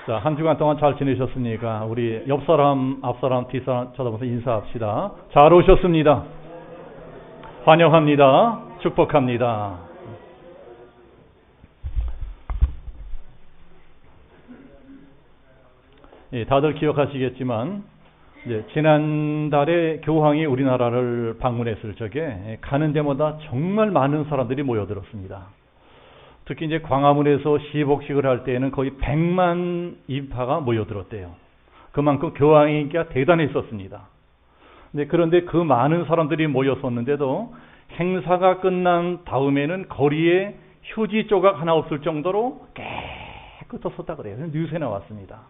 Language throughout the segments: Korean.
자, 한 주간 동안 잘 지내셨습니까? 우리 옆 사람, 앞 사람, 뒤 사람 쳐다보면서 인사합시다. 잘 오셨습니다. 환영합니다. 축복합니다. 예, 다들 기억하시겠지만 지난달에 교황이 우리나라를 방문했을 적에 가는 데마다 정말 많은 사람들이 모여들었습니다. 특히 이제 광화문에서 시복식을 할 때에는 거의 100만 인파가 모여들었대요. 그만큼 교황의 인기가 대단했었습니다. 그런데 그 많은 사람들이 모였었는데도 행사가 끝난 다음에는 거리에 휴지 조각 하나 없을 정도로 깨끗했었다 그래요. 뉴스에 나왔습니다.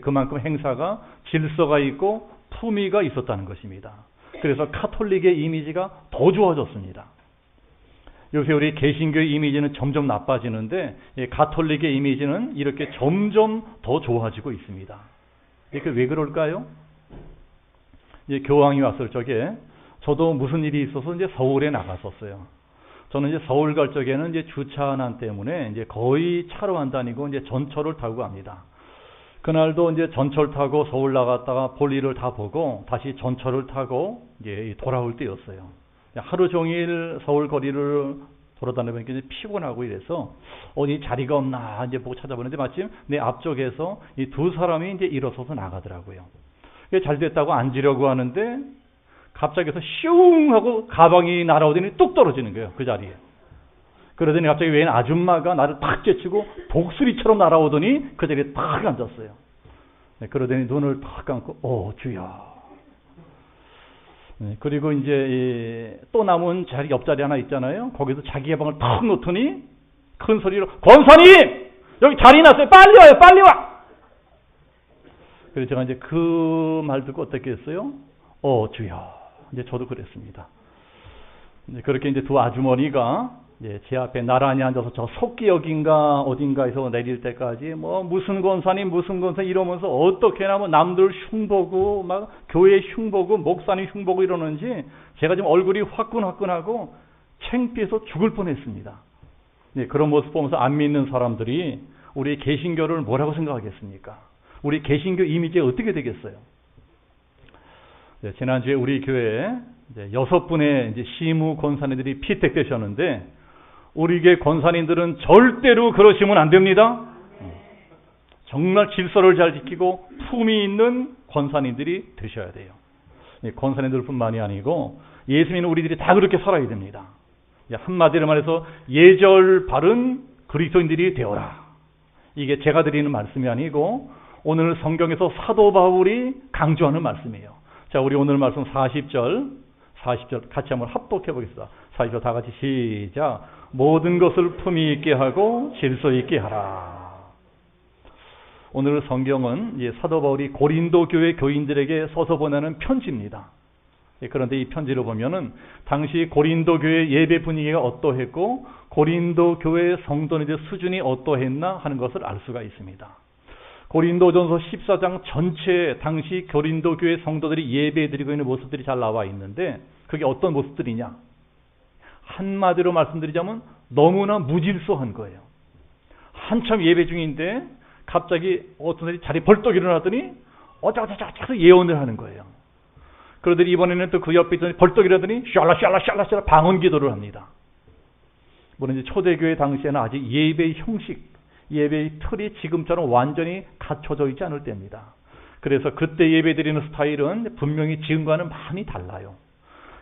그만큼 행사가 질서가 있고 품위가 있었다는 것입니다. 그래서 카톨릭의 이미지가 더 좋아졌습니다. 요새 우리 개신교의 이미지는 점점 나빠지는데 가톨릭의 이미지는 이렇게 점점 더 좋아지고 있습니다. 이게 왜 그럴까요? 교황이 왔을 적에 저도 무슨 일이 있어서 이제 서울에 나갔었어요. 저는 이제 서울 갈 적에는 이제 주차난 때문에 이제 거의 차로 안 다니고 이제 전철을 타고 갑니다. 그날도 이제 전철 타고 서울 나갔다가 볼일을 다 보고 다시 전철을 타고 이제 돌아올 때였어요. 하루 종일 서울 거리를 돌아다니면서 이제 피곤하고 이래서 어디 자리가 없나 이제 보고 찾아보는데 마침 내 앞쪽에서 이 두 사람이 이제 일어서서 나가더라고요. 잘 됐다고 앉으려고 하는데 갑자기서 슝 하고 가방이 날아오더니 뚝 떨어지는 거예요. 그 자리에. 그러더니 갑자기 웬 아줌마가 나를 탁 제치고 독수리처럼 날아오더니 그 자리에 탁 앉았어요. 그러더니 눈을 탁 감고 주여. 그리고 이제 또 남은 자리 옆자리 하나 있잖아요. 거기서 자기 가방을 탁 놓더니 큰 소리로 권사님 여기 자리 났어요. 빨리 와요. 빨리 와. 그래서 제가 이제 그 말 듣고 어떻게 했어요? 주여. 이제 저도 그랬습니다. 그렇게 이제 두 아주머니가 제 앞에 나란히 앉아서 저 속기역인가 어딘가에서 내릴 때까지 무슨 권사님 이러면서 어떻게나 남들 흉보고 막 교회 흉보고 목사님 흉보고 이러는지 제가 지금 얼굴이 화끈화끈하고 창피해서 죽을 뻔했습니다. 그런 모습 보면서 안 믿는 사람들이 우리 개신교를 뭐라고 생각하겠습니까? 우리 개신교 이미지가 어떻게 되겠어요? 지난주에 우리 교회에 6분의 이제 시무 권사님들이 피택되셨는데 우리 교회 권사님들은 절대로 그러시면 안 됩니다. 정말 질서를 잘 지키고 품위 있는 권사님들이 되셔야 돼요. 권사님들뿐만이 아니고 예수 믿는 우리들이 다 그렇게 살아야 됩니다. 한마디로 말해서 예절 바른 그리스도인들이 되어라. 이게 제가 드리는 말씀이 아니고 오늘 성경에서 사도 바울이 강조하는 말씀이에요. 자, 우리 오늘 말씀 40절 같이 한번 합독해 보겠습니다. 40절 다 같이 시작. 모든 것을 품위 있게 하고 질서 있게 하라. 오늘 성경은 사도 바울이 고린도 교회 교인들에게 써서 보내는 편지입니다. 그런데 이 편지를 보면은 당시 고린도 교회 예배 분위기가 어떠했고 고린도 교회 성도님들 수준이 어떠했나 하는 것을 알 수가 있습니다. 고린도전서 14장 전체 당시 고린도 교회 성도들이 예배 드리고 있는 모습들이 잘 나와 있는데 그게 어떤 모습들이냐? 한마디로 말씀드리자면 너무나 무질서한 거예요. 한참 예배 중인데 갑자기 어떤 사람이 자리 벌떡 일어나더니 어쩌고저쩌고 예언을 하는 거예요. 그러더니 이번에는 또 그 옆에 있더니 벌떡 일어나더니 샬라 방언 기도를 합니다. 물론 이제 초대교회 당시에는 아직 예배의 형식, 예배의 틀이 지금처럼 완전히 갖춰져 있지 않을 때입니다. 그래서 그때 예배드리는 스타일은 분명히 지금과는 많이 달라요.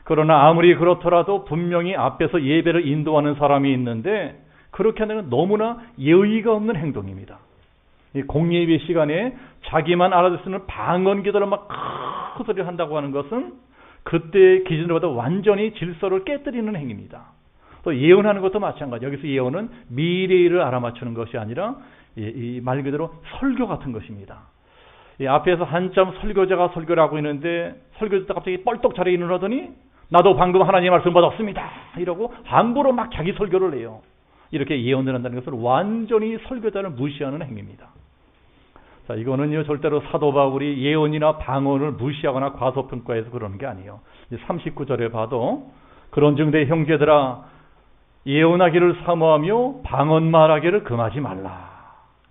그러나 아무리 그렇더라도 분명히 앞에서 예배를 인도하는 사람이 있는데 그렇게 하는 건 너무나 예의가 없는 행동입니다. 이 공예배 시간에 자기만 알아들 수 있는 방언 기도를 막 큰 소리를 한다고 하는 것은 그때의 기준으로보다 완전히 질서를 깨뜨리는 행위입니다. 또 예언하는 것도 마찬가지. 여기서 예언은 미래를 알아맞추는 것이 아니라 이 말 그대로 설교 같은 것입니다. 이 앞에서 한참 설교자가 설교를 하고 있는데 설교자가 갑자기 뻘떡 자리에 일어나더니 나도 방금 하나님의 말씀 받았습니다. 이러고 함부로 막 자기 설교를 해요. 이렇게 예언을 한다는 것은 완전히 설교자를 무시하는 행위입니다. 자, 이거는요 절대로 사도 바울이 예언이나 방언을 무시하거나 과소평가해서 그러는 게 아니에요. 39절에 봐도 그런즉 내 형제들아 예언하기를 사모하며 방언 말하기를 금하지 말라.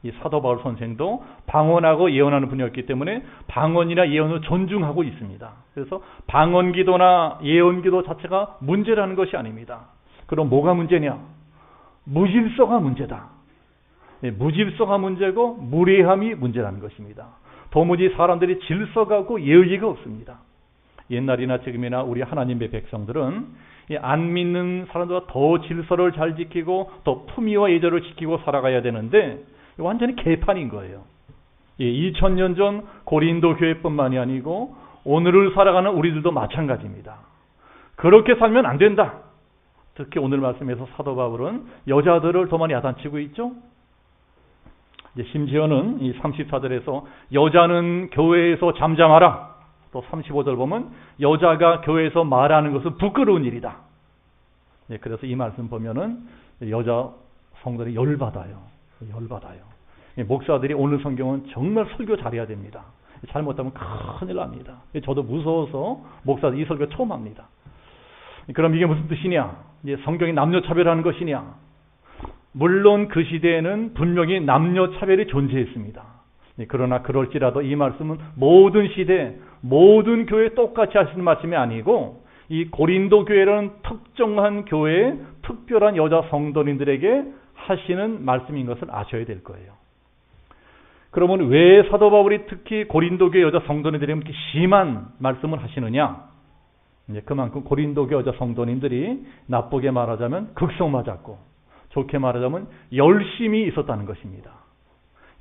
이 사도 바울 선생도 방언하고 예언하는 분이었기 때문에 방언이나 예언을 존중하고 있습니다. 그래서 방언기도나 예언기도 자체가 문제라는 것이 아닙니다. 그럼 뭐가 문제냐? 무질서가 문제다. 무질서가 문제고 무례함이 문제라는 것입니다. 도무지 사람들이 질서가 없고 예의가 없습니다. 옛날이나 지금이나 우리 하나님의 백성들은 안 믿는 사람들보다 더 질서를 잘 지키고 더 품위와 예절을 지키고 살아가야 되는데 완전히 개판인 거예요. 2000년 전 고린도 교회뿐만이 아니고 오늘을 살아가는 우리들도 마찬가지입니다. 그렇게 살면 안 된다. 특히 오늘 말씀에서 사도 바울은 여자들을 더 많이 야단치고 있죠. 이제 심지어는 이 34절에서 여자는 교회에서 잠잠하라. 또 35절 보면 여자가 교회에서 말하는 것은 부끄러운 일이다. 그래서 이 말씀 보면은 여자 성도들이 열받아요. 목사들이 오늘 성경은 정말 설교 잘해야 됩니다. 잘못하면 큰일 납니다. 저도 무서워서 목사들 이 설교 처음 합니다. 그럼 이게 무슨 뜻이냐? 이제 성경이 남녀 차별하는 것이냐? 물론 그 시대에는 분명히 남녀 차별이 존재했습니다. 그러나 그럴지라도 이 말씀은 모든 시대, 모든 교회에 똑같이 하시는 말씀이 아니고 이 고린도 교회라는 특정한 교회의 특별한 여자 성도님들에게 하시는 말씀인 것을 아셔야 될 거예요. 그러면 왜 사도 바울이 특히 고린도 교회 여자 성도님들에게 이렇게 심한 말씀을 하시느냐? 그만큼 고린도 교회 여자 성도님들이 나쁘게 말하자면 극성맞았고 좋게 말하자면 열심히 있었다는 것입니다.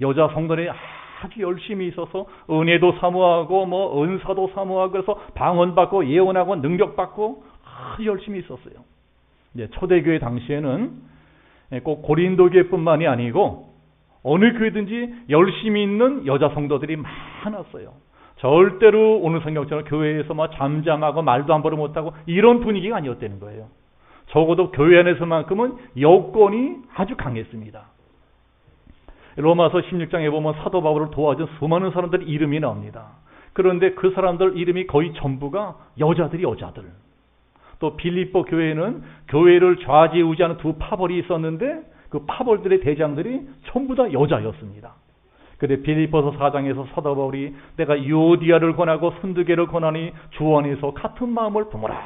여자 성도들이 아주 열심히 있어서 은혜도 사모하고 은사도 사모하고 그래서 방언받고 예언하고 능력받고 아주 열심히 있었어요. 초대교회 당시에는 꼭 고린도 교회뿐만이 아니고 어느 교회든지 열심히 있는 여자 성도들이 많았어요. 절대로 오늘 성경처럼 교회에서 잠잠하고 말도 함부로 못하고 이런 분위기가 아니었다는 거예요. 적어도 교회 안에서만큼은 여건이 아주 강했습니다. 로마서 16장에 보면 사도 바울을 도와준 수많은 사람들 이름이 나옵니다. 그런데 그 사람들 이름이 거의 전부가 여자들. 또 빌립보 교회에는 교회를 좌지우지하는 두 파벌이 있었는데 그 파벌들의 대장들이 전부 다 여자였습니다. 그런데 빌립보서 4장에서 사도 바울이 내가 유오디아를 권하고 순두개를 권하니 주 안에서 같은 마음을 품으라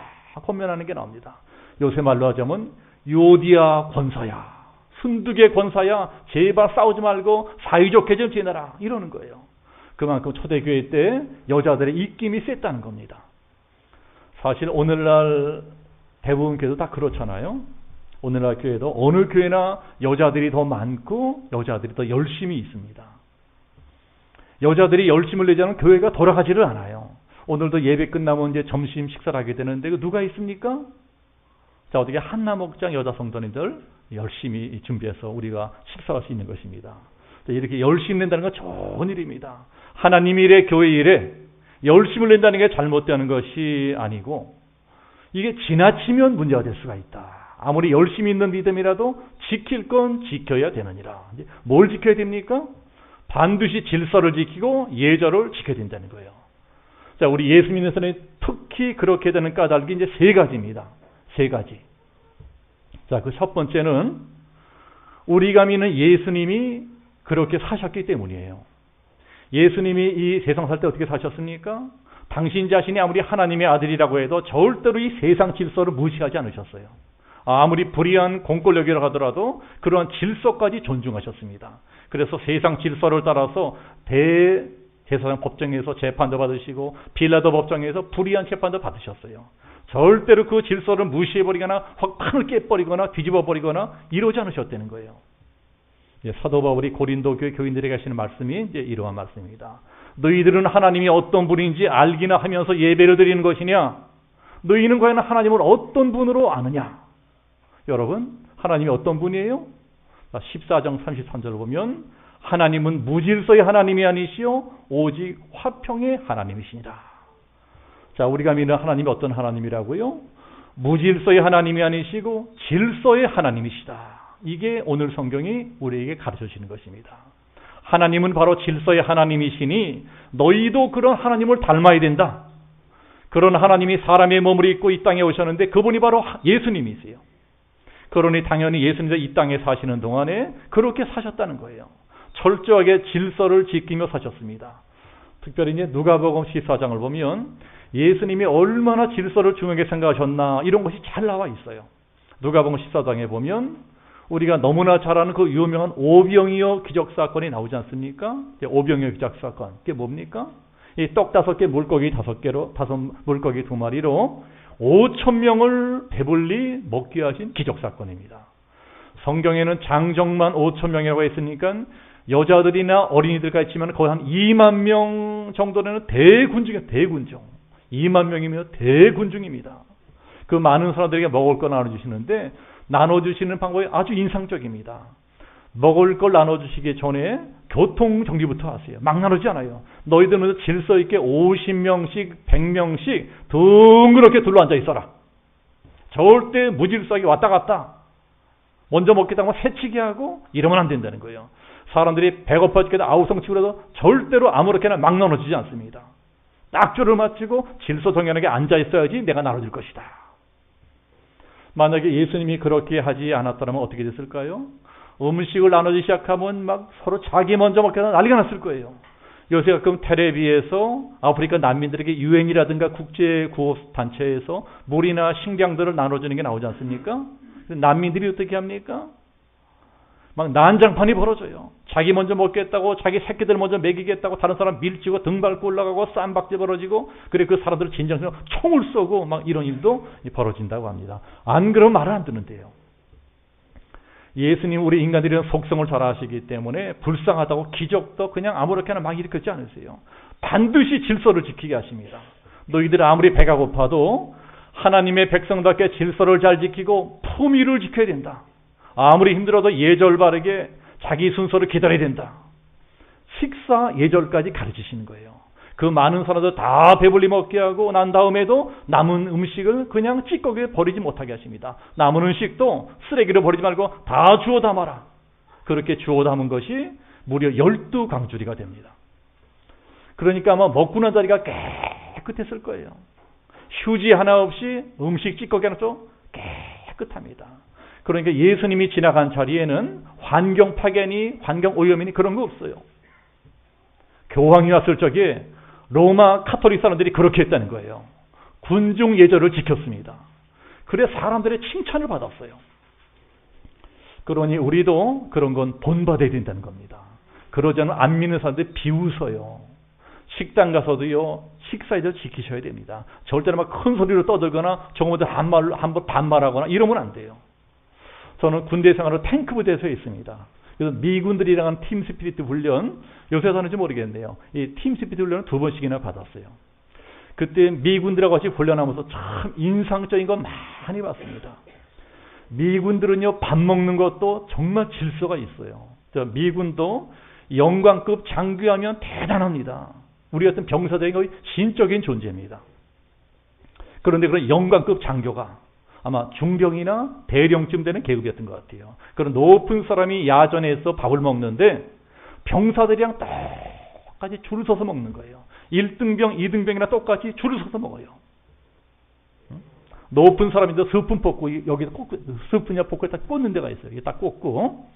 권면하는 게 나옵니다. 요새 말로 하자면 유오디아 권사야, 순두개 권사야, 제발 싸우지 말고 사이좋게 좀 지내라 이러는 거예요. 그만큼 초대교회 때 여자들의 입김이 셌다는 겁니다. 사실 오늘날 대부분 교회도 다 그렇잖아요. 오늘날 교회도 어느 교회나 여자들이 더 많고 여자들이 더 열심히 있습니다. 여자들이 열심을 내지 않으면 교회가 돌아가지를 않아요. 오늘도 예배 끝나면 이제 점심 식사를 하게 되는데 누가 있습니까? 자, 어떻게 한나목장 여자 성도님들 열심히 준비해서 우리가 식사할 수 있는 것입니다. 이렇게 열심히 낸다는 건 좋은 일입니다. 하나님 일에 교회 일에 열심을 낸다는 게 잘못되는 것이 아니고 이게 지나치면 문제가 될 수가 있다. 아무리 열심히 있는 믿음이라도 지킬 건 지켜야 되느니라. 뭘 지켜야 됩니까? 반드시 질서를 지키고 예절을 지켜야 된다는 거예요. 자, 우리 예수 믿는 사람이 특히 그렇게 되는 까닭이 이제 세 가지입니다. 세 가지. 자, 그 첫 번째는 우리가 믿는 예수님이 그렇게 사셨기 때문이에요. 예수님이 이 세상 살 때 어떻게 사셨습니까? 당신 자신이 아무리 하나님의 아들이라고 해도 절대로 이 세상 질서를 무시하지 않으셨어요. 아무리 불의한 공권력이라고 하더라도 그러한 질서까지 존중하셨습니다. 그래서 세상 질서를 따라서 대제사장 법정에서 재판도 받으시고 빌라도 법정에서 불의한 재판도 받으셨어요. 절대로 그 질서를 무시해버리거나 확 판을 깨버리거나 뒤집어버리거나 이러지 않으셨다는 거예요. 사도 바울이 고린도 교회 교인들에게 하시는 말씀이 이제 이러한 말씀입니다. 너희들은 하나님이 어떤 분인지 알기나 하면서 예배를 드리는 것이냐? 너희는 과연 하나님을 어떤 분으로 아느냐? 여러분, 하나님이 어떤 분이에요? 14장 33절을 보면 하나님은 무질서의 하나님이 아니시요 오직 화평의 하나님이시니라. 자, 우리가 믿는 하나님이 어떤 하나님이라고요? 무질서의 하나님이 아니시고 질서의 하나님이시다. 이게 오늘 성경이 우리에게 가르쳐 주시는 것입니다. 하나님은 바로 질서의 하나님이시니 너희도 그런 하나님을 닮아야 된다. 그런 하나님이 사람의 몸을 입고 이 땅에 오셨는데 그분이 바로 예수님이세요. 그러니 당연히 예수님이 이 땅에 사시는 동안에 그렇게 사셨다는 거예요. 철저하게 질서를 지키며 사셨습니다. 특별히 이제 누가복음 14장을 보면 예수님이 얼마나 질서를 중요하게 생각하셨나 이런 것이 잘 나와 있어요. 누가복음 14장에 보면 우리가 너무나 잘 아는 그 유명한 오병이어 기적 사건이 나오지 않습니까? 오병이어 기적 사건. 그게 뭡니까? 이 떡 5개, 물고기 5개로, 물고기 2마리로 5,000명을 배불리 먹게 하신 기적 사건입니다. 성경에는 장정만 5,000명이라고 했으니까 여자들이나 어린이들과 있지만 거의 한 2만 명 정도는 대군중이에요. 대군중. 2만 명이면 대군중입니다. 그 많은 사람들에게 먹을 거 나눠주시는데 나눠주시는 방법이 아주 인상적입니다. 먹을 걸 나눠주시기 전에 교통정리부터 하세요. 막 나누지 않아요. 너희들은 질서 있게 50명씩 100명씩 둥그렇게 둘러앉아 있어라. 절대 무질서하게 왔다 갔다 먼저 먹겠다고 새치기 하고 이러면 안 된다는 거예요. 사람들이 배고파 죽겠다 아우성치고 해도 절대로 아무렇게나 막 나눠주지 않습니다. 딱 줄을 맞추고 질서 정연하게 앉아 있어야지 내가 나눠줄 것이다. 만약에 예수님이 그렇게 하지 않았다면 어떻게 됐을까요? 음식을 나누기 시작하면 막 서로 자기 먼저 먹겠다 난리가 났을 거예요. 요새 가끔 텔레비에서 아프리카 난민들에게 유엔이라든가 국제구호단체에서 물이나 식량들을 나눠주는 게 나오지 않습니까? 난민들이 어떻게 합니까? 막 난장판이 벌어져요. 자기 먼저 먹겠다고 자기 새끼들 먼저 먹이겠다고 다른 사람 밀치고 등 밟고 올라가고 쌈박질 벌어지고 그래 그 사람들을 진정해서 총을 쏘고 막 이런 일도 벌어진다고 합니다. 안 그러면 말을 안 듣는데요. 예수님 우리 인간들은 속성을 잘 아시기 때문에 불쌍하다고 기적도 그냥 아무렇게나 막 일으키지 않으세요. 반드시 질서를 지키게 하십니다. 너희들 아무리 배가 고파도 하나님의 백성답게 질서를 잘 지키고 품위를 지켜야 된다. 아무리 힘들어도 예절 바르게 자기 순서를 기다려야 된다. 식사 예절까지 가르치시는 거예요. 그 많은 사람들 다 배불리 먹게 하고 난 다음에도 남은 음식을 그냥 찌꺼기에 버리지 못하게 하십니다. 남은 음식도 쓰레기로 버리지 말고 다 주워 담아라. 그렇게 주워 담은 것이 무려 12강주리가 됩니다. 그러니까 아마 먹고 난 자리가 깨끗했을 거예요. 휴지 하나 없이 음식 찌꺼기 하나도 깨끗합니다. 그러니까 예수님이 지나간 자리에는 환경 파괴니 환경 오염이니 그런 거 없어요. 교황이 왔을 적에 로마 카톨릭 사람들이 그렇게 했다는 거예요. 군중 예절을 지켰습니다. 그래 사람들의 칭찬을 받았어요. 그러니 우리도 그런 건 본받아야 된다는 겁니다. 그러지 않으면 안 믿는 사람들이 비웃어요. 식당 가서도요 식사 예절 지키셔야 됩니다. 절대로 막 큰 소리로 떠들거나 정보들 한번 반말하거나 이러면 안 돼요. 저는 군대 생활을 탱크 부대에서 했습니다. 그래서 미군들이랑 팀 스피릿 훈련, 요새 하는지 모르겠네요. 이 팀 스피릿 훈련을 2번씩이나 받았어요. 그때 미군들하고 같이 훈련하면서 참 인상적인 거 많이 봤습니다. 미군들은요, 밥 먹는 것도 정말 질서가 있어요. 미군도 영관급 장교하면 대단합니다. 우리 같은 병사들이 거의 신적인 존재입니다. 그런데 그런 영관급 장교가 아마 중병이나 대령쯤 되는 계급이었던 것 같아요. 그런 높은 사람이 야전에서 밥을 먹는데 병사들이랑 똑같이 줄을 서서 먹는 거예요. 1등병, 2등병이나 똑같이 줄을 서서 먹어요. 높은 사람인데 스푼 뽑고 여기다 스푼이나 포크에 딱 꽂는 데가 있어요. 이게 딱 꽂고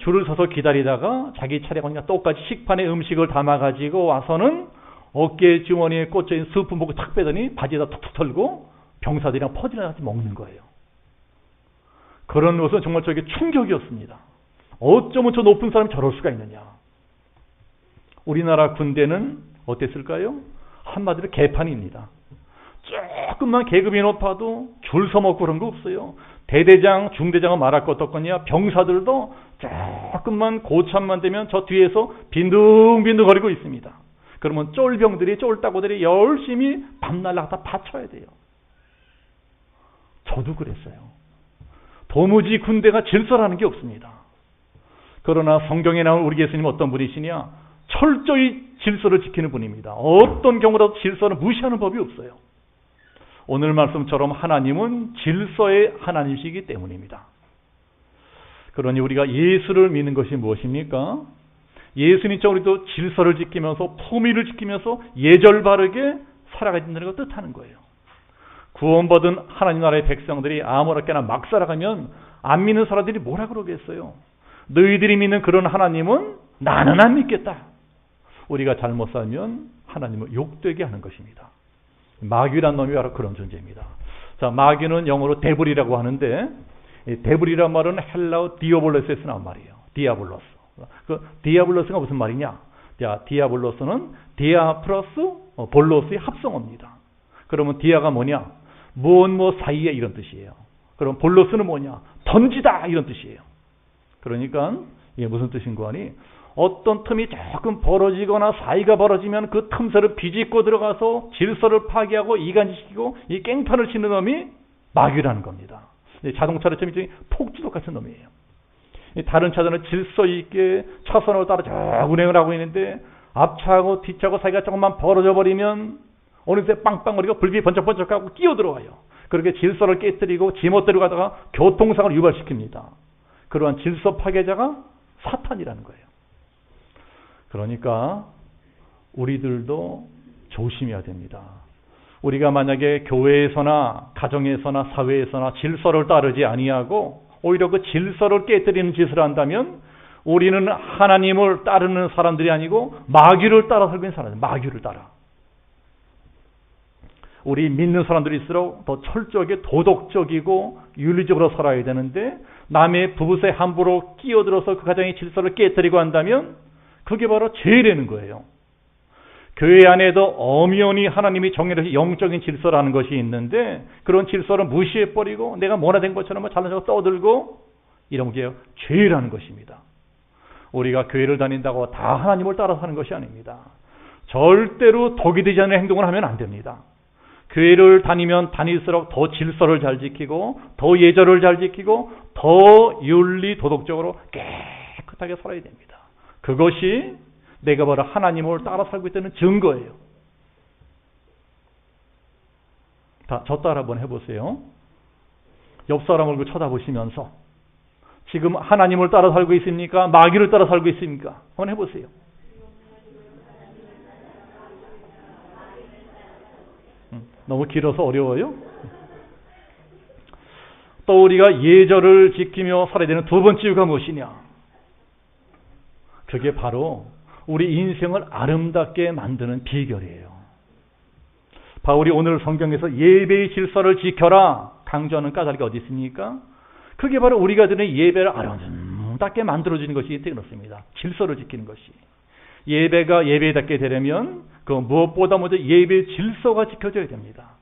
줄을 서서 기다리다가 자기 차례가 오니까 똑같이 식판에 음식을 담아가지고 와서는 어깨 주머니에 꽂혀있는 스푼 포크 탁 빼더니 바지에다 툭툭 털고 병사들이랑 퍼즐을 같이 먹는 거예요. 그런 것은 정말 저에게 충격이었습니다. 어쩌면 저 높은 사람이 저럴 수가 있느냐. 우리나라 군대는 어땠을까요? 한마디로 개판입니다. 조금만 계급이 높아도 줄 서먹고 그런 거 없어요. 대대장, 중대장은 말할 것도 없거냐. 병사들도 조금만 고참만 되면 저 뒤에서 빈둥빈둥 거리고 있습니다. 그러면 쫄병들이 쫄따구들이 열심히 밤날 나가다 받쳐야 돼요. 저도 그랬어요. 도무지 군대가 질서라는 게 없습니다. 그러나 성경에 나온 우리 예수님은 어떤 분이시냐? 철저히 질서를 지키는 분입니다. 어떤 경우라도 질서는 무시하는 법이 없어요. 오늘 말씀처럼 하나님은 질서의 하나님이시기 때문입니다. 그러니 우리가 예수를 믿는 것이 무엇입니까? 예수님처럼 우리도 질서를 지키면서 품위를 지키면서 예절 바르게 살아가야 된다는 걸 뜻하는 거예요. 구원받은 하나님 나라의 백성들이 아무렇게나 막 살아가면 안 믿는 사람들이 뭐라 그러겠어요? 너희들이 믿는 그런 하나님은 나는 안 믿겠다. 우리가 잘못 살면 하나님을 욕되게 하는 것입니다. 마귀란 놈이 바로 그런 존재입니다. 자, 마귀는 영어로 데블이라고 하는데, 이 데블이란 말은 헬라어 디아볼로스에서 나온 말이에요. 디아볼로스. 그 디아볼로스가 무슨 말이냐? 자, 디아볼로스는 디아 플러스 볼로스의 합성어입니다. 그러면 디아가 뭐냐? 무엇 사이에 이런 뜻이에요. 그럼 볼로스는 뭐냐? 던지다 이런 뜻이에요. 그러니까 이게 무슨 뜻인가 하니, 어떤 틈이 조금 벌어지거나 사이가 벌어지면 그 틈새를 비집고 들어가서 질서를 파괴하고 이간시키고 이 깽판을 치는 놈이 마귀라는 겁니다. 자동차를 좀 폭주독 같은 놈이에요. 다른 차들은 질서 있게 차선으로 따라 쭉 운행을 하고 있는데 앞차하고 뒷차하고 사이가 조금만 벌어져 버리면 어느새 빵빵거리고 불빛이 번쩍번쩍하고 끼어들어와요. 그렇게 질서를 깨뜨리고 지멋대로 가다가 교통사고를 유발시킵니다. 그러한 질서 파괴자가 사탄이라는 거예요. 그러니까 우리들도 조심해야 됩니다. 우리가 만약에 교회에서나 가정에서나 사회에서나 질서를 따르지 아니하고 오히려 그 질서를 깨뜨리는 짓을 한다면 우리는 하나님을 따르는 사람들이 아니고 마귀를 따라 살고 있는 사람들, 마귀를 따라. 우리 믿는 사람들일수록 더 철저하게 도덕적이고 윤리적으로 살아야 되는데 남의 부부에 함부로 끼어들어서 그 가정의 질서를 깨뜨리고 한다면 그게 바로 죄라는 거예요. 교회 안에도 엄연히 하나님이 정해놓으신 영적인 질서라는 것이 있는데 그런 질서를 무시해버리고 내가 모나된 것처럼 잘난 척 떠들고 이런 게 죄라는 것입니다. 우리가 교회를 다닌다고 다 하나님을 따라 사는 것이 아닙니다. 절대로 덕이 되지 않는 행동을 하면 안 됩니다. 교회를 다니면 다닐수록 더 질서를 잘 지키고 더 예절을 잘 지키고 더 윤리 도덕적으로 깨끗하게 살아야 됩니다. 그것이 내가 바로 하나님을 따라 살고 있다는 증거예요. 저 따라 한번 해보세요. 옆 사람 얼굴 쳐다보시면서 지금 하나님을 따라 살고 있습니까? 마귀를 따라 살고 있습니까? 한번 해보세요. 너무 길어서 어려워요? 또 우리가 예절을 지키며 살아야 되는 두 번째 이유가 무엇이냐? 그게 바로 우리 인생을 아름답게 만드는 비결이에요. 바울이 오늘 성경에서 예배의 질서를 지켜라 강조하는 까닭이 어디 있습니까? 그게 바로 우리가 드리는 예배를 아름답게 만들어주는 것이 그렇습니다. 질서를 지키는 것이. 예배가 예배답게 되려면 그 무엇보다 먼저 예배의 질서가 지켜져야 됩니다.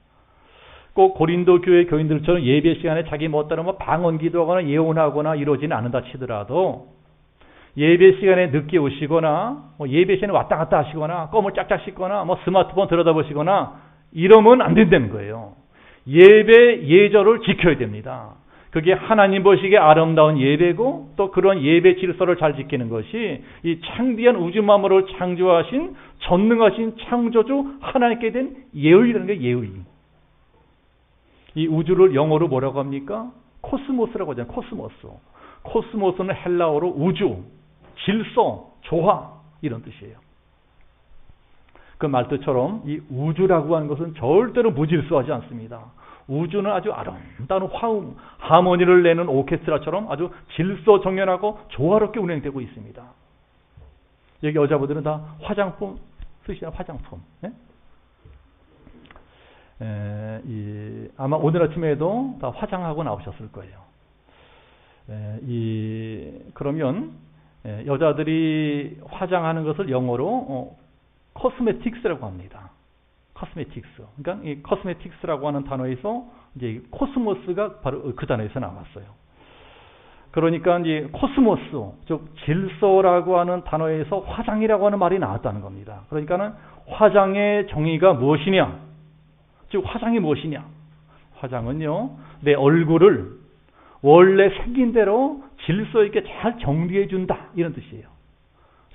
꼭 고린도 교회 교인들처럼 예배 시간에 자기 멋대로 방언 기도하거나 예언하거나 이러지는 않는다 치더라도 예배 시간에 늦게 오시거나 예배 시간에 왔다 갔다 하시거나 껌을 짝짝 씹거나 스마트폰 들여다보시거나 이러면 안 된다는 거예요. 예배 예절을 지켜야 됩니다. 그게 하나님 보시기에 아름다운 예배고 또 그런 예배 질서를 잘 지키는 것이 이 창대한 우주 만물을 창조하신 전능하신 창조주 하나님께 된 예의라는 게 예의. 이 우주를 영어로 뭐라고 합니까? 코스모스라고 하잖아요. 코스모스. 코스모스는 헬라어로 우주, 질서, 조화 이런 뜻이에요. 그 말뜻처럼 이 우주라고 하는 것은 절대로 무질서하지 않습니다. 우주는 아주 아름다운 화음, 하모니를 내는 오케스트라처럼 아주 질서정연하고 조화롭게 운행되고 있습니다. 여기 여자분들은 다 화장품 쓰시나 화장품. 네? 아마 오늘 아침에도 다 화장하고 나오셨을 거예요. 그러면 여자들이 화장하는 것을 영어로 코스메틱스라고 합니다. 코스메틱스. 그러니까 이 코스메틱스라고 하는 단어에서 이제 코스모스가 바로 그 단어에서 나왔어요. 그러니까 이제 코스모스, 즉 질서라고 하는 단어에서 화장이라고 하는 말이 나왔다는 겁니다. 그러니까는 화장의 정의가 무엇이냐? 즉 화장이 무엇이냐? 화장은요, 내 얼굴을 원래 생긴 대로 질서 있게 잘 정리해 준다 이런 뜻이에요.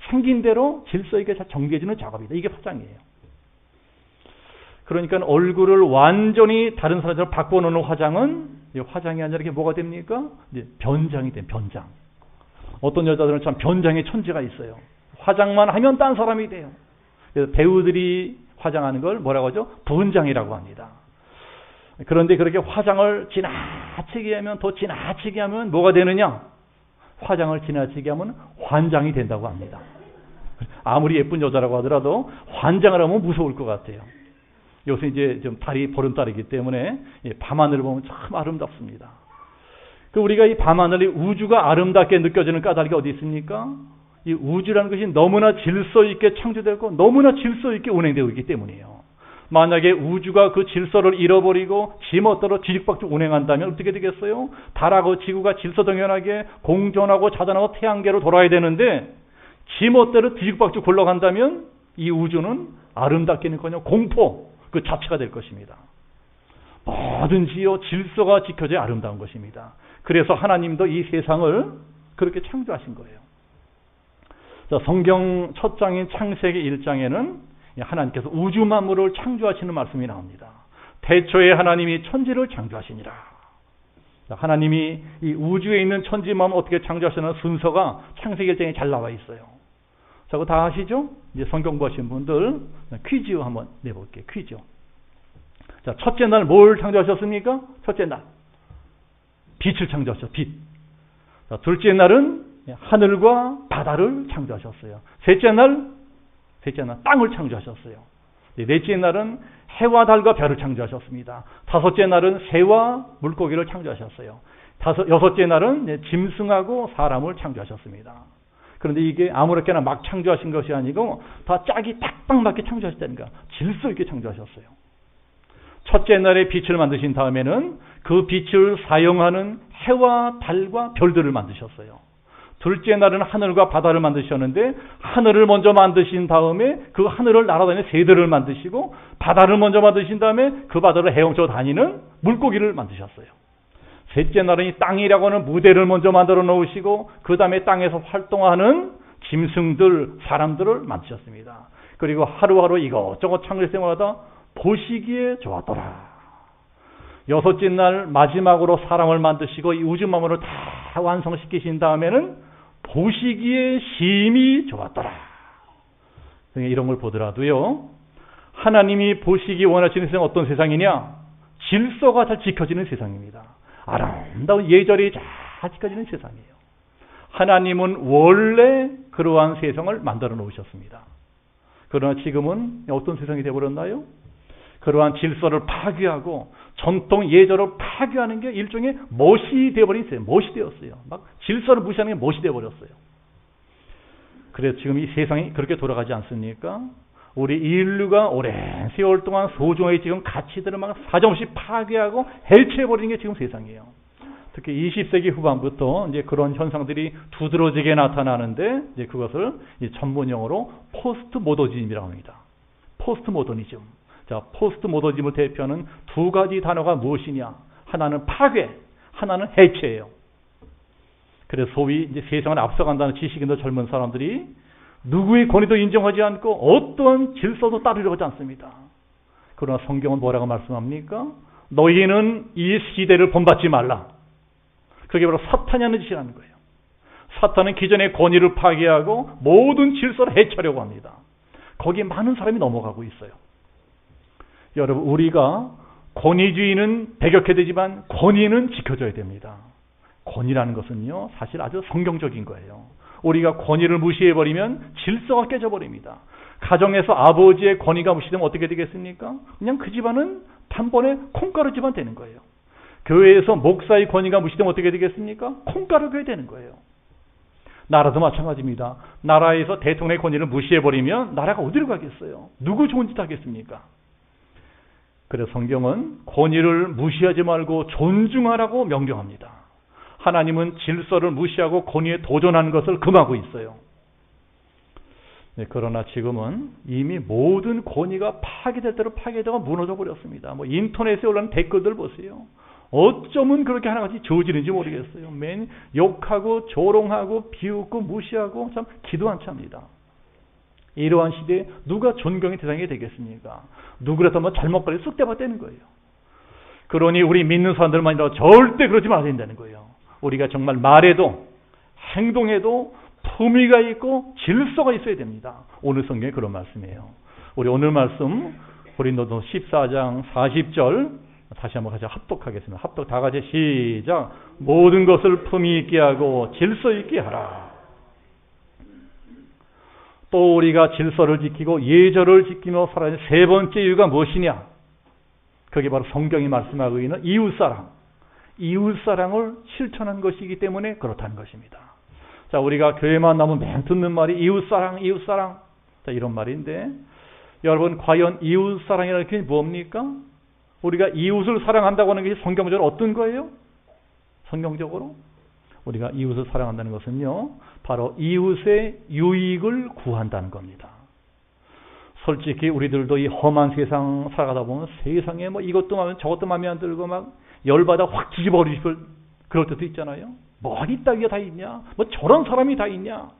생긴 대로 질서 있게 잘 정리해 주는 작업이다. 이게 화장이에요. 그러니까 얼굴을 완전히 다른 사람처럼 바꿔놓는 화장은 화장이 아니라 이게 뭐가 됩니까? 이제 변장이 돼요. 변장. 어떤 여자들은 참 변장의 천재가 있어요. 화장만 하면 딴 사람이 돼요. 그래서 배우들이 화장하는 걸 뭐라고 하죠? 분장이라고 합니다. 그런데 그렇게 화장을 지나치게 하면 더 지나치게 하면 뭐가 되느냐? 화장을 지나치게 하면 환장이 된다고 합니다. 아무리 예쁜 여자라고 하더라도 환장을 하면 무서울 것 같아요. 요새 이제 좀 달이 보름달이기 때문에 밤하늘을 보면 참 아름답습니다. 우리가 이 밤하늘이 우주가 아름답게 느껴지는 까닭이 어디 있습니까? 이 우주라는 것이 너무나 질서 있게 창조되고 너무나 질서 있게 운행되고 있기 때문이에요. 만약에 우주가 그 질서를 잃어버리고 지멋대로 뒤죽박죽 운행한다면 어떻게 되겠어요? 달하고 지구가 질서정연하게 공전하고 자전하고 태양계로 돌아야 되는데 지멋대로 뒤죽박죽 굴러간다면 이 우주는 아름답기는커녕 공포 그 자체가 될 것입니다. 뭐든지요 질서가 지켜져야 아름다운 것입니다. 그래서 하나님도 이 세상을 그렇게 창조하신 거예요. 자, 성경 첫 장인 창세기 1장에는 하나님께서 우주 만물을 창조하시는 말씀이 나옵니다. 태초에 하나님이 천지를 창조하시니라. 자, 하나님이 이 우주에 있는 천지 만물 어떻게 창조하시는 순서가 창세기 1장에 잘 나와 있어요. 자, 그거 다 아시죠? 이제 성경 보신 분들 퀴즈 한번 내볼게요. 퀴즈. 자, 첫째 날 뭘 창조하셨습니까? 첫째 날 빛을 창조하셨어요. 빛. 자, 둘째 날은 하늘과 바다를 창조하셨어요. 셋째 날 땅을 창조하셨어요. 넷째 날은 해와 달과 별을 창조하셨습니다. 다섯째 날은 새와 물고기를 창조하셨어요. 여섯째 날은 짐승하고 사람을 창조하셨습니다. 그런데 이게 아무렇게나 막 창조하신 것이 아니고 다 짝이 딱딱 맞게 창조하셨다니까. 질서 있게 창조하셨어요. 첫째 날에 빛을 만드신 다음에는 그 빛을 사용하는 해와 달과 별들을 만드셨어요. 둘째 날은 하늘과 바다를 만드셨는데 하늘을 먼저 만드신 다음에 그 하늘을 날아다니는 새들을 만드시고 바다를 먼저 만드신 다음에 그 바다를 헤엄쳐 다니는 물고기를 만드셨어요. 셋째 날은 이 땅이라고 하는 무대를 먼저 만들어 놓으시고 그 다음에 땅에서 활동하는 짐승들, 사람들을 만드셨습니다. 그리고 하루하루 이것저것 창조할 때마다 보시기에 좋았더라. 여섯째 날 마지막으로 사람을 만드시고 이 우주 만물을 다 완성시키신 다음에는 보시기에 심히 좋았더라. 이런 걸 보더라도요. 하나님이 보시기 원하시는 세상은 어떤 세상이냐? 질서가 잘 지켜지는 세상입니다. 아름다운 예절이 잘 지켜지는 세상이에요. 하나님은 원래 그러한 세상을 만들어 놓으셨습니다. 그러나 지금은 어떤 세상이 되어버렸나요? 그러한 질서를 파괴하고 전통 예절을 파괴하는 게 일종의 멋이 되어버렸어요. 멋이 되었어요. 막 질서를 무시하는 게 멋이 되어버렸어요. 그래서 지금 이 세상이 그렇게 돌아가지 않습니까? 우리 인류가 오랜 세월 동안 소중하게 지금 가치들을 막 사정없이 파괴하고 해체해버리는 게 지금 세상이에요. 특히 20세기 후반부터 이제 그런 현상들이 두드러지게 나타나는데 이제 그것을 전문 용어로 포스트 모더니즘이라고 합니다. 포스트 모더니즘. 자, 포스트 모더니즘을 대표하는 두 가지 단어가 무엇이냐? 하나는 파괴, 하나는 해체예요. 그래서 소위 이제 세상을 앞서간다는 지식인들 젊은 사람들이 누구의 권위도 인정하지 않고 어떤 질서도 따르려고 하지 않습니다. 그러나 성경은 뭐라고 말씀합니까? 너희는 이 시대를 본받지 말라. 그게 바로 사탄이 하는 짓이라는 거예요. 사탄은 기존의 권위를 파괴하고 모든 질서를 해체하려고 합니다. 거기에 많은 사람이 넘어가고 있어요. 여러분, 우리가 권위주의는 배격해야 되지만 권위는 지켜줘야 됩니다. 권위라는 것은요, 사실 아주 성경적인 거예요. 우리가 권위를 무시해버리면 질서가 깨져버립니다. 가정에서 아버지의 권위가 무시되면 어떻게 되겠습니까? 그냥 그 집안은 단번에 콩가루 집안 되는 거예요. 교회에서 목사의 권위가 무시되면 어떻게 되겠습니까? 콩가루 교회 되는 거예요. 나라도 마찬가지입니다. 나라에서 대통령의 권위를 무시해버리면 나라가 어디로 가겠어요? 누구 좋은 짓 하겠습니까? 그래서 성경은 권위를 무시하지 말고 존중하라고 명령합니다. 하나님은 질서를 무시하고 권위에 도전하는 것을 금하고 있어요. 네, 그러나 지금은 이미 모든 권위가 파괴될 대로 파괴되고 무너져 버렸습니다. 뭐 인터넷에 올라오는 댓글들 보세요. 어쩌면 그렇게 하나같이 저지른지 모르겠어요. 맨 욕하고 조롱하고 비웃고 무시하고 참 기도 안 찹니다. 이러한 시대에 누가 존경의 대상이 되겠습니까? 누구라도 한번 잘못거리 쑥대밭 떼는 거예요. 그러니 우리 믿는 사람들만이라도 절대 그러지 말아야 된다는 거예요. 우리가 정말 말에도 행동에도 품위가 있고 질서가 있어야 됩니다. 오늘 성경에 그런 말씀이에요. 우리 오늘 말씀 고린도서 14장 40절 다시 한번 같이 합독하겠습니다. 합독 다 같이 시작. 모든 것을 품위 있게 하고 질서 있게 하라. 또 우리가 질서를 지키고 예절을 지키며 살아야 하는 세 번째 이유가 무엇이냐? 그게 바로 성경이 말씀하고 있는 이웃사랑. 이웃사랑을 실천한 것이기 때문에 그렇다는 것입니다. 자, 우리가 교회만 나면 맨 듣는 말이 이웃사랑, 이웃사랑. 자, 이런 말인데, 여러분, 과연 이웃사랑이라는 게 뭡니까? 우리가 이웃을 사랑한다고 하는 것이 성경적으로 어떤 거예요? 성경적으로? 우리가 이웃을 사랑한다는 것은요, 바로 이웃의 유익을 구한다는 겁니다. 솔직히 우리들도 이 험한 세상 살아가다 보면 세상에 뭐 이것도 마음에 저것도 마음에 안 들고 막 열받아 확 뒤집어버리고 싶을 그럴 때도 있잖아요. 뭐 이따위가 다 있냐? 뭐 저런 사람이 다 있냐?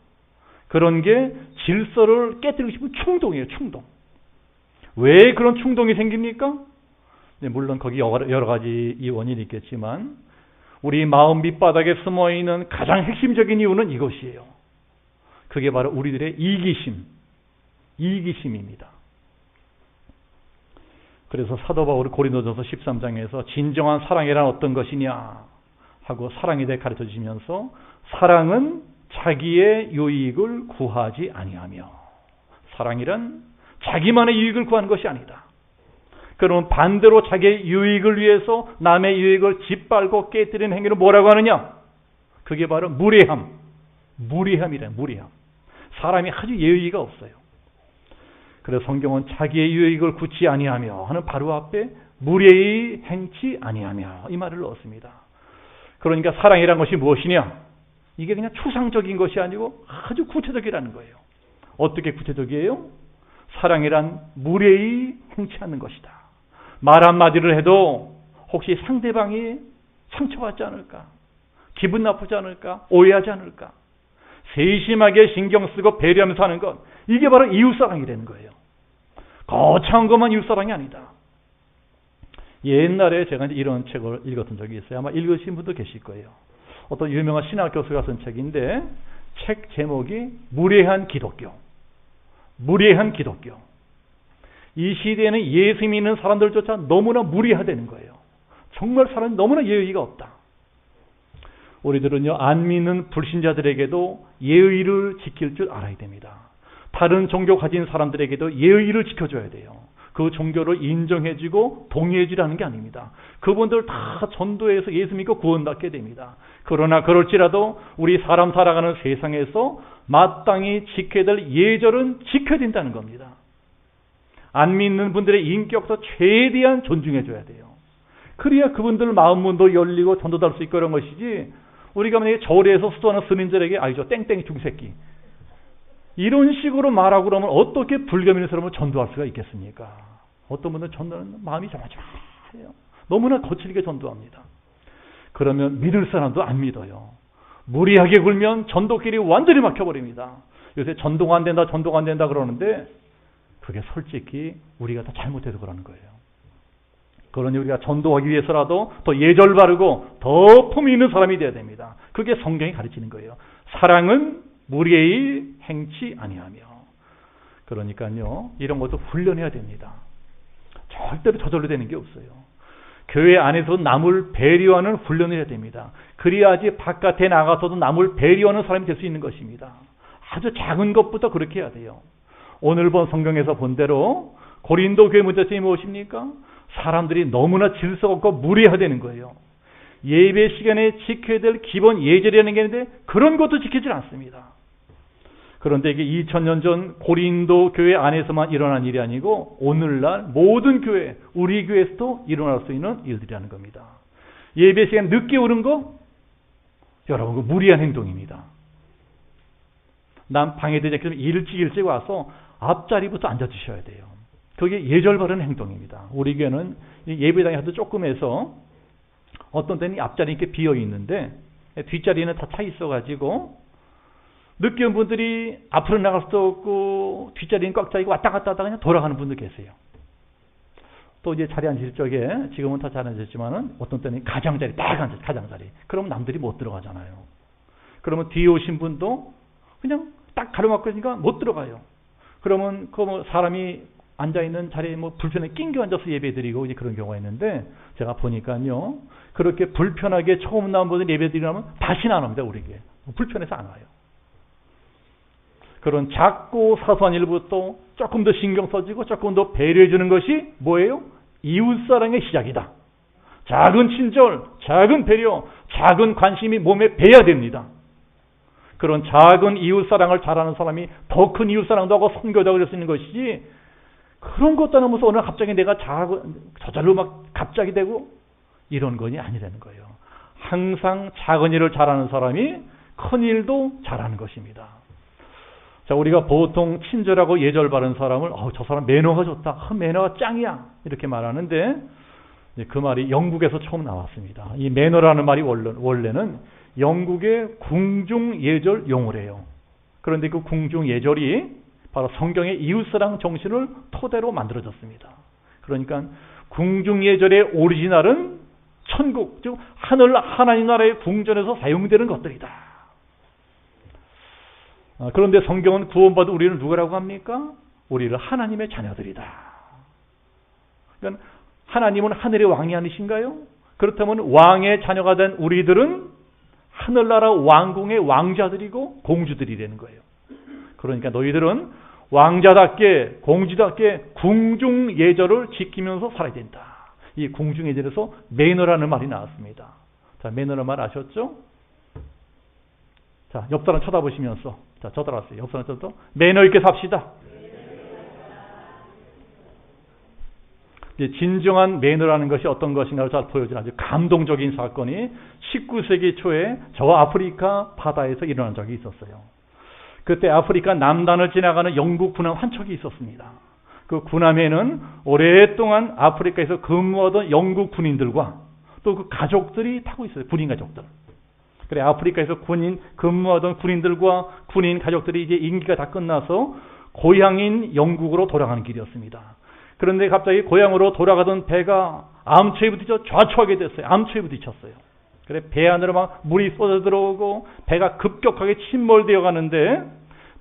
그런 게 질서를 깨뜨리고 싶은 충동이에요. 충동. 왜 그런 충동이 생깁니까? 물론 거기 여러 가지 원인이 있겠지만 우리 마음 밑바닥에 숨어있는 가장 핵심적인 이유는 이것이에요. 그게 바로 우리들의 이기심입니다. 그래서 사도 바울이 고린도전서 13장에서 진정한 사랑이란 어떤 것이냐 하고 사랑에 대해 가르쳐 주시면서 사랑은 자기의 유익을 구하지 아니하며, 사랑이란 자기만의 유익을 구하는 것이 아니다. 그러면 반대로 자기의 유익을 위해서 남의 유익을 짓밟고 깨뜨리는 행위를 뭐라고 하느냐? 그게 바로 무례함이래. 무례함. 사람이 아주 예의가 없어요. 그래서 성경은 자기의 유익을 굳지 아니하며 하는 바로 앞에 무례히 행치 아니하며 이 말을 넣었습니다. 그러니까 사랑이란 것이 무엇이냐? 이게 그냥 추상적인 것이 아니고 아주 구체적이라는 거예요. 어떻게 구체적이에요? 사랑이란 무례히 행치 않는 것이다. 말 한마디를 해도 혹시 상대방이 상처받지 않을까? 기분 나쁘지 않을까? 오해하지 않을까? 세심하게 신경 쓰고 배려하면서 하는 것, 이게 바로 이웃사랑이라는 거예요. 거창한 것만 이웃사랑이 아니다. 옛날에 제가 이런 책을 읽었던 적이 있어요. 아마 읽으신 분도 계실 거예요. 어떤 유명한 신학 교수가 쓴 책인데 책 제목이 무례한 기독교. 무례한 기독교. 이 시대에는 예수 믿는 사람들조차 너무나 무례하다는 거예요. 정말 사람이 너무나 예의가 없다. 우리들은요, 안 믿는 불신자들에게도 예의를 지킬 줄 알아야 됩니다. 다른 종교 가진 사람들에게도 예의를 지켜줘야 돼요. 그 종교를 인정해주고 동의해주라는 게 아닙니다. 그분들 다 전도해서 예수 믿고 구원받게 됩니다. 그러나 그럴지라도 우리 사람 살아가는 세상에서 마땅히 지켜야 될 예절은 지켜야 된다는 겁니다. 안 믿는 분들의 인격도 최대한 존중해줘야 돼요. 그래야 그분들 마음문도 열리고 전도될 수 있고 그런 것이지, 우리가 만약에 절에서 수도하는 스님들에게 저 땡땡이 중새끼 이런 식으로 말하고 그러면 어떻게 불교 믿는 사람을 전도할 수가 있겠습니까? 어떤 분들은 전도하는 마음이 조마조마해요. 너무나 거칠게 전도합니다. 그러면 믿을 사람도 안 믿어요. 무리하게 굴면 전도길이 완전히 막혀버립니다. 요새 전도가 안 된다 그러는데 그게 솔직히 우리가 다 잘못해서 그러는 거예요. 그러니 우리가 전도하기 위해서라도 더 예절 바르고 더 품위 있는 사람이 되어야 됩니다. 그게 성경이 가르치는 거예요. 사랑은 무례히 행치 아니하며. 그러니까요, 이런 것도 훈련해야 됩니다. 절대로 저절로 되는 게 없어요. 교회 안에서 남을 배려하는 훈련을 해야 됩니다. 그래야지 바깥에 나가서도 남을 배려하는 사람이 될 수 있는 것입니다. 아주 작은 것부터 그렇게 해야 돼요. 오늘 본 성경에서 본 대로 고린도 교회 문제점이 무엇입니까? 사람들이 너무나 질서 없고 무례하다는 거예요. 예배 시간에 지켜야 될 기본 예절이라는 게 있는데 그런 것도 지키질 않습니다. 그런데 이게 2000년 전 고린도 교회 안에서만 일어난 일이 아니고 오늘날 모든 교회, 우리 교회에서도 일어날 수 있는 일들이라는 겁니다. 예배 시간 늦게 오는 거, 여러분 그 무리한 행동입니다. 난 방해되지 않게 일찍 와서 앞자리부터 앉아주셔야 돼요. 그게 예절 바른 행동입니다. 우리 교회는 예배당에 하도 조금 해서 어떤 때는 앞자리 이렇게 비어 있는데 뒷자리는 다 차 있어가지고 늦게 온 분들이 앞으로 나갈 수도 없고 뒷자리는 꽉 차 있고 왔다 갔다 하다가 그냥 돌아가는 분들 계세요. 또 이제 자리 앉으실 적에 지금은 다 잘 앉으셨지만은 어떤 때는 가장자리 딱 앉아요. 가장자리. 그러면 남들이 못 들어가잖아요. 그러면 뒤에 오신 분도 그냥 딱 가로막고 있으니까 못 들어가요. 그러면 그 뭐 사람이 앉아있는 자리에 뭐 불편하게 낑겨 앉아서 예배드리고 이제 그런 경우가 있는데, 제가 보니까요, 그렇게 불편하게 처음 나온 분들 예배드리려면 다시는 안 옵니다, 우리에게. 불편해서 안 와요. 그런 작고 사소한 일부터 조금 더 신경 써주고 조금 더 배려해 주는 것이 뭐예요? 이웃사랑의 시작이다. 작은 친절, 작은 배려, 작은 관심이 몸에 배야 됩니다. 그런 작은 이웃사랑을 잘하는 사람이 더 큰 이웃사랑도 하고 선교도 하고 그럴 수 있는 것이지, 그런 것도 하면서 오늘 갑자기 내가 저절로 막 갑자기 되고 이런 건이 아니라는 거예요. 항상 작은 일을 잘하는 사람이 큰 일도 잘하는 것입니다. 자, 우리가 보통 친절하고 예절 바른 사람을 저 사람 매너가 좋다, 매너가 짱이야 이렇게 말하는데, 그 말이 영국에서 처음 나왔습니다. 이 매너라는 말이 원래는 영국의 궁중 예절 용어래요. 그런데 그 궁중 예절이 바로 성경의 이웃사랑 정신을 토대로 만들어졌습니다. 그러니까 궁중 예절의 오리지널은 천국, 즉 하나님 나라의 궁전에서 사용되는 것들이다. 그런데 성경은 구원받은 우리를 누구라고 합니까? 우리를 하나님의 자녀들이다. 그러니까 하나님은 하늘의 왕이 아니신가요? 그렇다면 왕의 자녀가 된 우리들은 하늘나라 왕궁의 왕자들이고 공주들이 되는 거예요. 그러니까 너희들은 왕자답게 공주답게 궁중 예절을 지키면서 살아야 된다. 이 궁중 예절에서 매너라는 말이 나왔습니다. 자, 매너라는 말 아셨죠? 자, 옆 사람 쳐다보시면서, 자, 저 따라왔어요. 옆 사람 쳐다보면서 매너 있게 삽시다. 진정한 매너라는 것이 어떤 것인가를 잘 보여주는 아주 감동적인 사건이 19세기 초에 저 아프리카 바다에서 일어난 적이 있었어요. 그때 아프리카 남단을 지나가는 영국 군함 한 척이 있었습니다. 그 군함에는 오랫동안 아프리카에서 근무하던 영국 군인들과 또 그 가족들이 타고 있어요. 군인 가족들. 그래, 아프리카에서 근무하던 군인들과 군인 가족들이 이제 임기가 다 끝나서 고향인 영국으로 돌아가는 길이었습니다. 그런데 갑자기 고향으로 돌아가던 배가 암초에 부딪혀 좌초하게 됐어요. 암초에 부딪혔어요. 그래, 배 안으로 막 물이 쏟아 들어오고 배가 급격하게 침몰되어 가는데,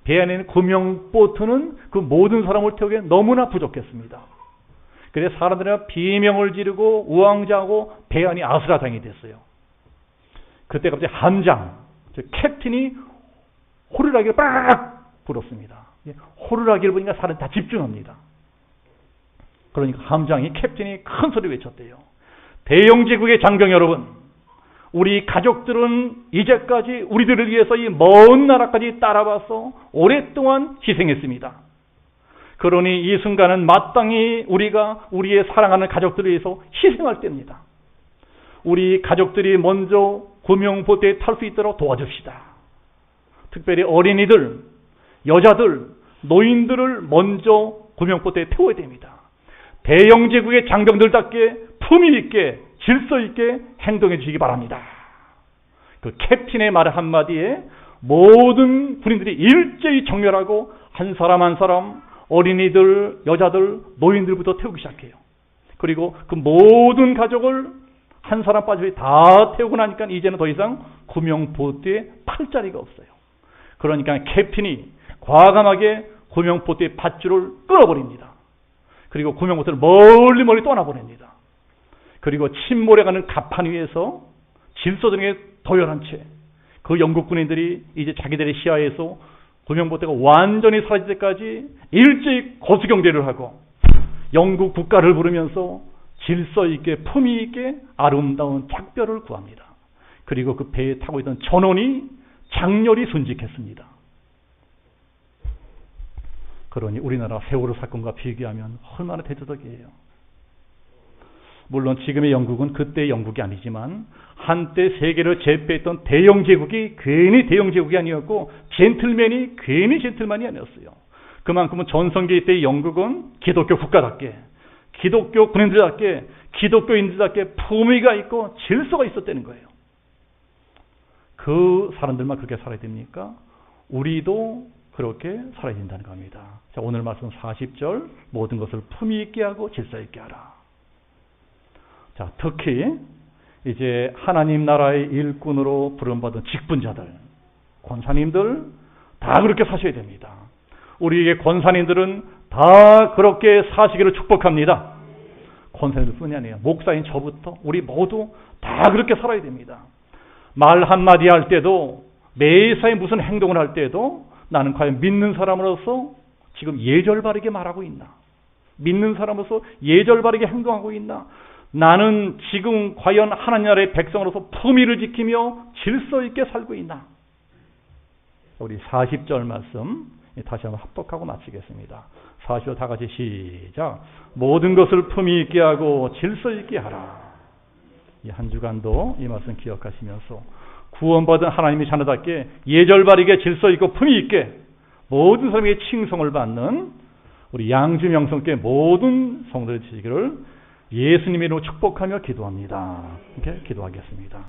배 안에 있는 구명보트는 그 모든 사람을 태우기에 너무나 부족했습니다. 그래서 사람들이 비명을 지르고 우왕좌하고 배 안이 아수라장이 됐어요. 그때 갑자기 함장, 캡틴이 호루라기를 빡 불었습니다. 호루라기를 보니까 사람이 다 집중합니다. 그러니까 함장이, 캡틴이 큰 소리 외쳤대요. 대영제국의 장병 여러분, 우리 가족들은 이제까지 우리들을 위해서 이 먼 나라까지 따라와서 오랫동안 희생했습니다. 그러니 이 순간은 마땅히 우리가 우리의 사랑하는 가족들을 위해서 희생할 때입니다. 우리 가족들이 먼저 구명보트에 탈 수 있도록 도와줍시다. 특별히 어린이들, 여자들, 노인들을 먼저 구명보트에 태워야 됩니다. 대영제국의 장병들답게 품위 있게 질서 있게 행동해 주시기 바랍니다. 그 캡틴의 말 한마디에 모든 군인들이 일제히 정렬하고 한 사람 한 사람, 어린이들, 여자들, 노인들부터 태우기 시작해요. 그리고 그 모든 가족을 한 사람 빠짐없이 다 태우고 나니까 이제는 더 이상 구명보트에 팔 자리가 없어요. 그러니까 캡틴이 과감하게 구명보트의 밧줄을 끊어버립니다. 그리고 구명보트를 멀리 떠나보냅니다. 그리고 침몰해가는 갑판 위에서 질서등에 도열한 채 그 영국 군인들이 이제 자기들의 시야에서 구명보트가 완전히 사라질 때까지 일제히 거수경대를 하고 영국 국가를 부르면서 질서 있게 품위 있게 아름다운 작별을 구합니다. 그리고 그 배에 타고 있던 전원이 장렬히 순직했습니다. 그러니 우리나라 세월호 사건과 비교하면 얼마나 대조적이에요. 물론 지금의 영국은 그때의 영국이 아니지만 한때 세계를 제패했던 대영 제국이 괜히 대영 제국이 아니었고 젠틀맨이 괜히 젠틀맨이 아니었어요. 그만큼은 전성기 때의 영국은 기독교 국가답게 기독교 군인들답게 기독교인들답게 품위가 있고 질서가 있었다는 거예요. 그 사람들만 그렇게 살아야 됩니까? 우리도 그렇게 살아야 된다는 겁니다. 자, 오늘 말씀 40절 모든 것을 품위 있게 하고 질서 있게 하라. 자, 특히 이제 하나님 나라의 일꾼으로 부름받은 직분자들, 권사님들 다 그렇게 사셔야 됩니다. 우리에게 권사님들은 다 그렇게 사시기를 축복합니다. 권사님들뿐이 아니에요. 목사인 저부터 우리 모두 다 그렇게 살아야 됩니다. 말 한마디 할 때도, 매사에 무슨 행동을 할 때도 나는 과연 믿는 사람으로서 지금 예절 바르게 말하고 있나? 믿는 사람으로서 예절 바르게 행동하고 있나? 나는 지금 과연 하나님 나라의 백성으로서 품위를 지키며 질서 있게 살고 있나? 우리 40절 말씀 다시 한번 합독하고 마치겠습니다. 40절 다 같이 시작. 모든 것을 품위 있게 하고 질서 있게 하라. 이 한 주간도 이 말씀 기억하시면서 구원받은 하나님의 자녀답게 예절 바르게 질서 있고 품위 있게 모든 사람에게 칭송을 받는 우리 양주 명성교회 모든 성도들 되시기를 예수님의 이름으로 축복하며 기도합니다. 이렇게 기도하겠습니다.